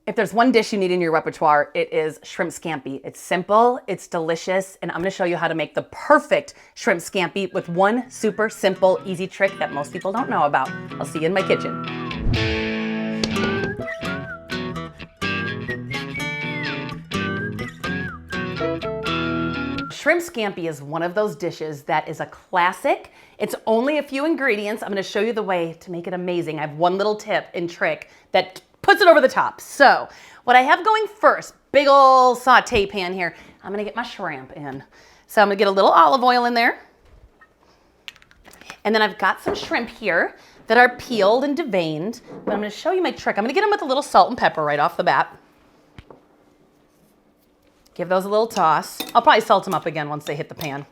If there's one dish you need in your repertoire, it is shrimp scampi. It's simple, it's delicious, and I'm gonna show you how to make the perfect shrimp scampi with one super simple, easy trick that most people don't know about. I'll see you in my kitchen. Shrimp scampi is one of those dishes that is a classic. It's only a few ingredients. I'm gonna show you the way to make it amazing. I have one little tip and trick that puts it over the top. So what I have going first, big old saute pan here. I'm gonna get my shrimp in. So I'm gonna get a little olive oil in there. And then I've got some shrimp here that are peeled and deveined. But I'm gonna show you my trick. I'm gonna get them with a little salt and pepper right off the bat. Give those a little toss. I'll probably salt them up again once they hit the pan.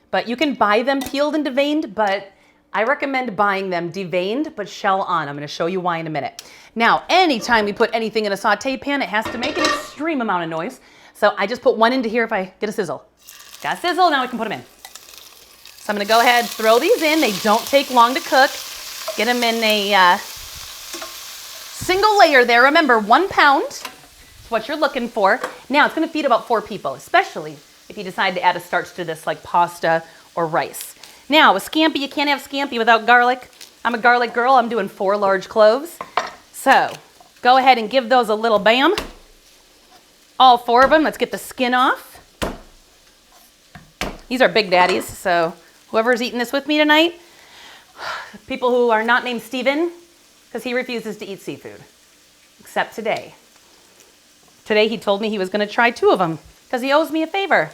But you can buy them peeled and deveined, but I recommend buying them deveined but shell on. I'm gonna show you why in a minute. Now, anytime we put anything in a saute pan, it has to make an extreme amount of noise. So I just put one into here if I get a sizzle. Got a sizzle, now we can put them in. So I'm gonna go ahead, throw these in. They don't take long to cook. Get them in a single layer there. Remember, 1 pound is what you're looking for. Now, it's gonna feed about 4 people, especially if you decide to add a starch to this like pasta or rice. Now, with scampi, you can't have scampi without garlic. I'm a garlic girl, I'm doing 4 large cloves. So, go ahead and give those a little bam. All 4 of them, let's get the skin off. These are big daddies, so whoever's eating this with me tonight, people who are not named Steven, because he refuses to eat seafood, except today. Today he told me he was gonna try 2 of them, because he owes me a favor,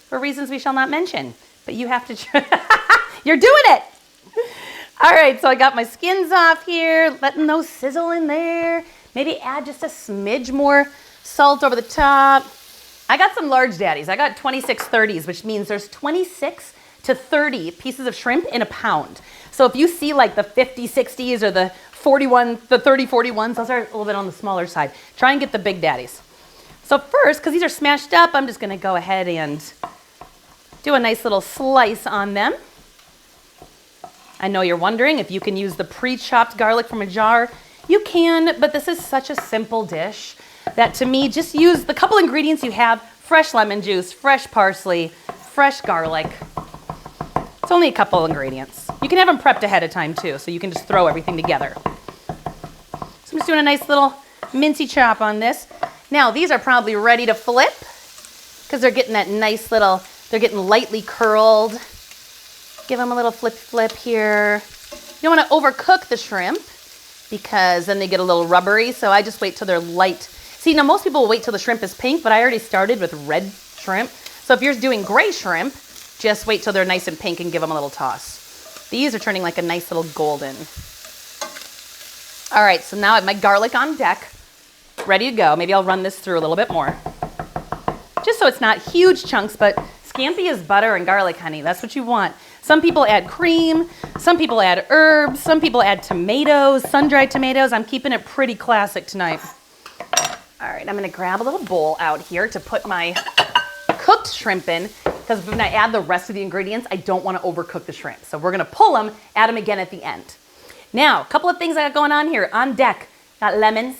for reasons we shall not mention. But you have to try. You're doing it! All right, so I got my skins off here, letting those sizzle in there. Maybe add just a smidge more salt over the top. I got some large daddies. I got 26/30s, which means there's 26 to 30 pieces of shrimp in a pound. So if you see like the 50/60s or the 30/41s, those are a little bit on the smaller side. Try and get the big daddies. So first, because these are smashed up, I'm just gonna go ahead and do a nice little slice on them. I know you're wondering if you can use the pre-chopped garlic from a jar. You can, but this is such a simple dish that to me, just use the couple ingredients you have: fresh lemon juice, fresh parsley, fresh garlic. It's only a couple ingredients. You can have them prepped ahead of time too, so you can just throw everything together. So I'm just doing a nice little mincy chop on this. Now, these are probably ready to flip because they're getting that nice little, they're getting lightly curled. Give them a little flip here. You don't want to overcook the shrimp because then they get a little rubbery, so I just wait till they're light. See, now most people will wait till the shrimp is pink, but I already started with red shrimp. So if you're doing gray shrimp, just wait till they're nice and pink and give them a little toss. These are turning like a nice little golden. All right, so now I have my garlic on deck, ready to go. Maybe I'll run this through a little bit more. Just so it's not huge chunks, but scampi is butter and garlic, honey. That's what you want. Some people add cream, some people add herbs, some people add tomatoes, sun-dried tomatoes. I'm keeping it pretty classic tonight. All right, I'm gonna grab a little bowl out here to put my cooked shrimp in, because when I add the rest of the ingredients, I don't wanna overcook the shrimp. So we're gonna pull them, add them again at the end. Now, a couple of things I got going on here. On deck, got lemons.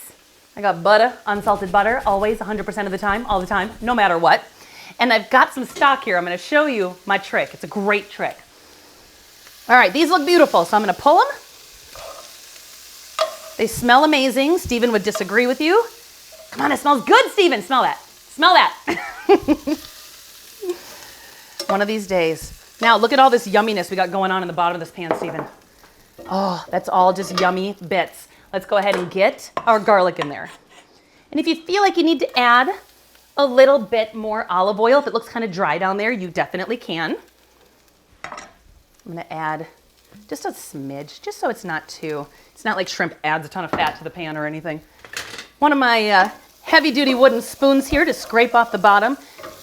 I got butter, unsalted butter, always 100% of the time, all the time, no matter what. And I've got some stock here. I'm gonna show you my trick. It's a great trick. All right, these look beautiful, so I'm gonna pull them. They smell amazing. Stephen would disagree with you. Come on, it smells good, Stephen. Smell that. Smell that. One of these days. Now, look at all this yumminess we got going on in the bottom of this pan, Stephen. Oh, that's all just yummy bits. Let's go ahead and get our garlic in there. And if you feel like you need to add a little bit more olive oil, if it looks kind of dry down there, you definitely can. I'm gonna add just a smidge, just so it's not like shrimp adds a ton of fat to the pan or anything. One of my heavy-duty wooden spoons here to scrape off the bottom.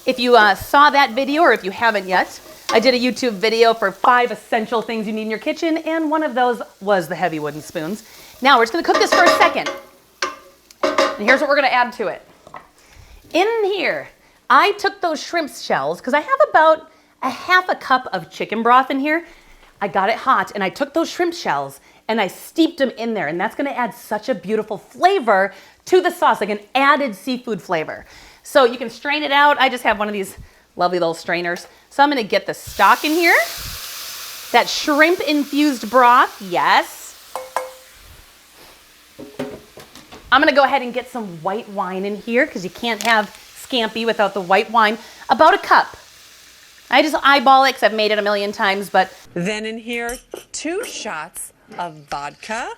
If you saw that video, or if you haven't yet, I did a YouTube video for 5 essential things you need in your kitchen, and one of those was the heavy wooden spoons. Now we're just gonna cook this for a second. And here's what we're gonna add to it. In here, I took those shrimp shells, because I have about a half a cup of chicken broth in here. I got it hot, and I took those shrimp shells and I steeped them in there, and that's gonna add such a beautiful flavor to the sauce, like an added seafood flavor. So you can strain it out. I just have one of these lovely little strainers. So I'm gonna get the stock in here. That shrimp infused broth, yes. I'm gonna go ahead and get some white wine in here because you can't have scampi without the white wine. About a cup. I just eyeball it because I've made it a million times, but. Then in here, 2 shots of vodka.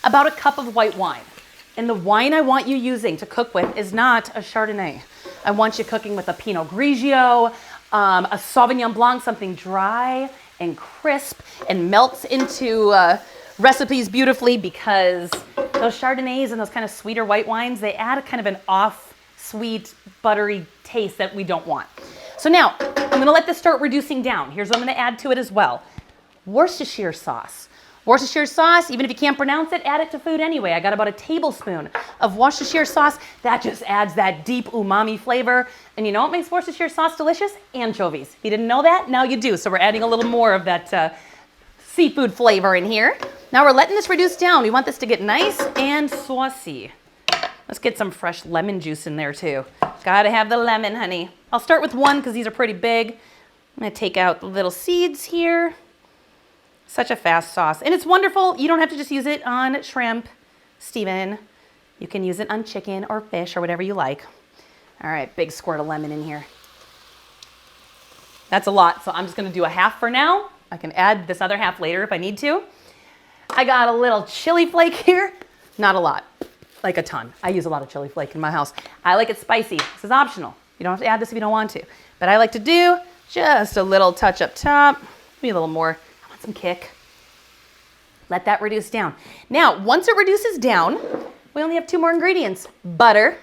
About a cup of white wine. And the wine I want you using to cook with is not a Chardonnay. I want you cooking with a Pinot Grigio, a Sauvignon Blanc, something dry and crisp and melts into recipes beautifully, because those Chardonnays and those kind of sweeter white wines, they add a kind of an off sweet, buttery taste that we don't want. So now I'm gonna let this start reducing down. Here's what I'm gonna add to it as well. Worcestershire sauce. Worcestershire sauce, even if you can't pronounce it, add it to food anyway. I got about a tablespoon of Worcestershire sauce. That just adds that deep umami flavor. And you know what makes Worcestershire sauce delicious? Anchovies. If you didn't know that, now you do. So we're adding a little more of that seafood flavor in here. Now we're letting this reduce down. We want this to get nice and saucy. Let's get some fresh lemon juice in there too. Gotta have the lemon, honey. I'll start with one because these are pretty big. I'm gonna take out the little seeds here. Such a fast sauce. And it's wonderful. You don't have to just use it on shrimp, Stephen. You can use it on chicken or fish or whatever you like. All right, big squirt of lemon in here. That's a lot, so I'm just gonna do a half for now. I can add this other half later if I need to. I got a little chili flake here. Not a lot, like a ton. I use a lot of chili flake in my house. I like it spicy. This is optional. You don't have to add this if you don't want to. But I like to do just a little touch up top. Maybe a little more. I want some kick. Let that reduce down. Now, once it reduces down, we only have 2 more ingredients. Butter.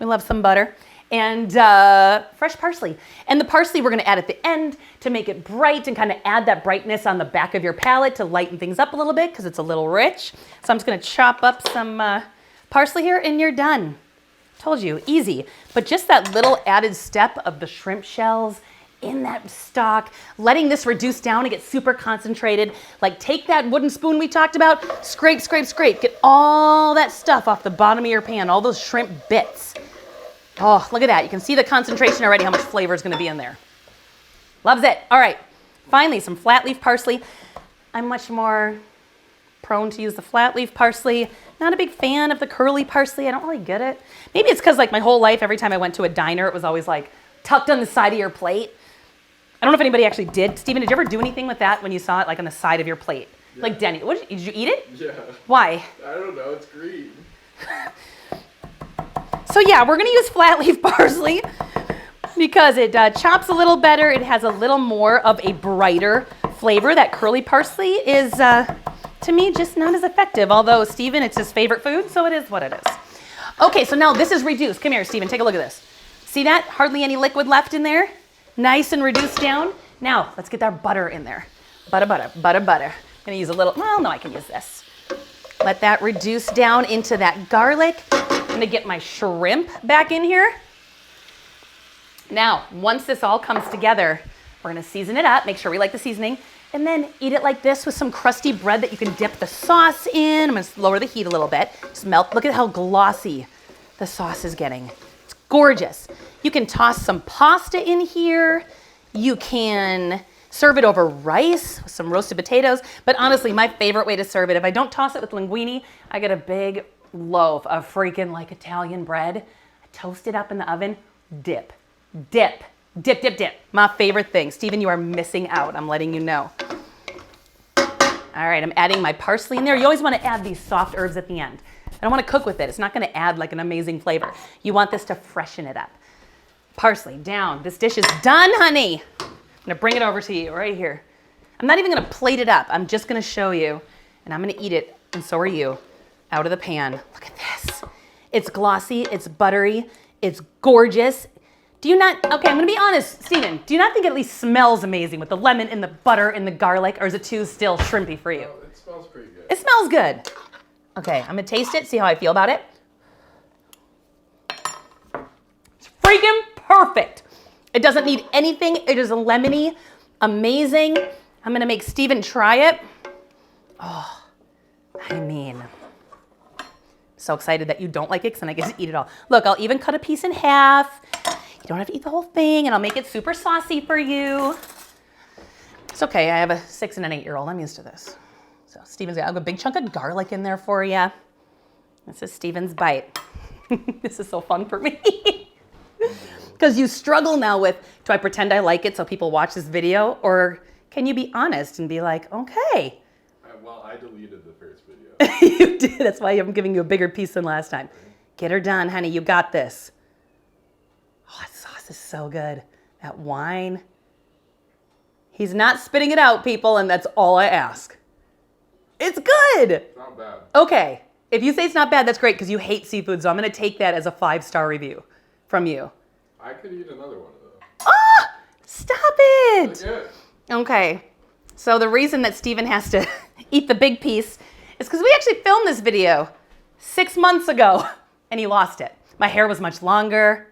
We love some butter. And fresh parsley. And the parsley we're gonna add at the end to make it bright and kind of add that brightness on the back of your palate to lighten things up a little bit because it's a little rich. So I'm just gonna chop up some parsley here and you're done. Told you, easy. But just that little added step of the shrimp shells in that stock, letting this reduce down and get super concentrated. Like take that wooden spoon we talked about, scrape, scrape, scrape. Get all that stuff off the bottom of your pan, all those shrimp bits. Oh, look at that. You can see the concentration already, how much flavor is going to be in there. Loves it. All right. Finally, some flat leaf parsley. I'm much more prone to use the flat leaf parsley. Not a big fan of the curly parsley. I don't really get it. Maybe it's because like my whole life, every time I went to a diner, it was always like tucked on the side of your plate. I don't know if anybody actually did. Steven, did you ever do anything with that when you saw it like on the side of your plate? Yeah. Like Denny, did you eat it? Yeah. Why? I don't know, it's green. So yeah, we're gonna use flat leaf parsley because it chops a little better. It has a little more of a brighter flavor. That curly parsley is, to me, just not as effective. Although Steven, it's his favorite food, so it is what it is. Okay, so now this is reduced. Come here, Steven, take a look at this. See that? Hardly any liquid left in there. Nice and reduced down. Now, let's get our butter in there. Butter, butter, butter, butter. I'm gonna use a little, well, no, I can use this. Let that reduce down into that garlic. I'm gonna get my shrimp back in here. Now, once this all comes together, we're gonna season it up, make sure we like the seasoning, and then eat it like this with some crusty bread that you can dip the sauce in. I'm gonna lower the heat a little bit. Just melt, look at how glossy the sauce is getting. It's gorgeous. You can toss some pasta in here. You can serve it over rice with some roasted potatoes. But honestly, my favorite way to serve it, if I don't toss it with linguine, I get a big loaf of freaking like Italian bread. I toast it up in the oven, dip, dip, dip, dip, dip. My favorite thing. Steven, you are missing out. I'm letting you know. All right, I'm adding my parsley in there. You always want to add these soft herbs at the end. I don't want to cook with it. It's not going to add like an amazing flavor. You want this to freshen it up. Parsley down. This dish is done, honey. I'm gonna bring it over to you right here. I'm not even gonna plate it up. I'm just gonna show you, and I'm gonna eat it, and so are you, out of the pan. Look at this. It's glossy, it's buttery, it's gorgeous. Do you not, okay, I'm gonna be honest, Steven, do you not think it at least smells amazing with the lemon and the butter and the garlic, or is it too still shrimpy for you? Oh, it smells pretty good. It smells good. Okay, I'm gonna taste it, see how I feel about it. It's freaking perfect. It doesn't need anything. It is a lemony, amazing. I'm gonna make Steven try it. Oh, I mean, so excited that you don't like it because then I get to eat it all. Look, I'll even cut a piece in half. You don't have to eat the whole thing, and I'll make it super saucy for you. It's okay. I have a 6 and an 8-year-old. I'm used to this. So Steven's got a big chunk of garlic in there for you. This is Steven's bite. This is so fun for me. Because you struggle now with, do I pretend I like it so people watch this video? Or can you be honest and be like, okay. Well, I deleted the first video. You did. That's why I'm giving you a bigger piece than last time. Get her done, honey. You got this. Oh, that sauce is so good. That wine. He's not spitting it out, people, and that's all I ask. It's good. It's not bad. Okay. If you say it's not bad, that's great because you hate seafood, so I'm going to take that as a 5-star review from you. I could eat another one of those. Ah! Stop it! They're good. Okay. So the reason that Steven has to eat the big piece is because we actually filmed this video 6 months ago and he lost it. My hair was much longer.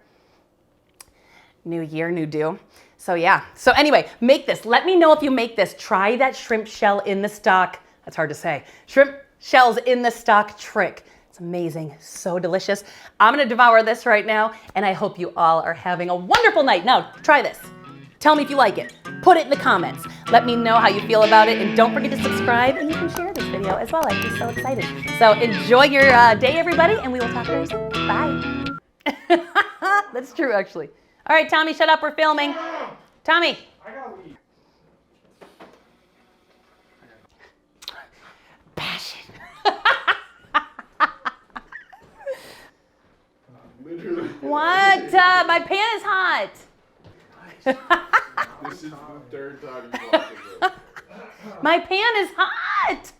New year, new do. So yeah. So anyway, make this. Let me know if you make this. Try that shrimp shell in the stock. That's hard to say. Shrimp shells in the stock trick. It's amazing. So delicious. I'm going to devour this right now, and I hope you all are having a wonderful night. Now, try this. Tell me if you like it. Put it in the comments. Let me know how you feel about it, and don't forget to subscribe, and you can share this video as well. I'd be so excited. So enjoy your day, everybody, and we will talk very soon. Bye. That's true, actually. All right, Tommy, shut up. We're filming. Tommy. I gotta leave. Passion. Literally. What? My pan is hot. This is the third time you've watched it. My pan is hot.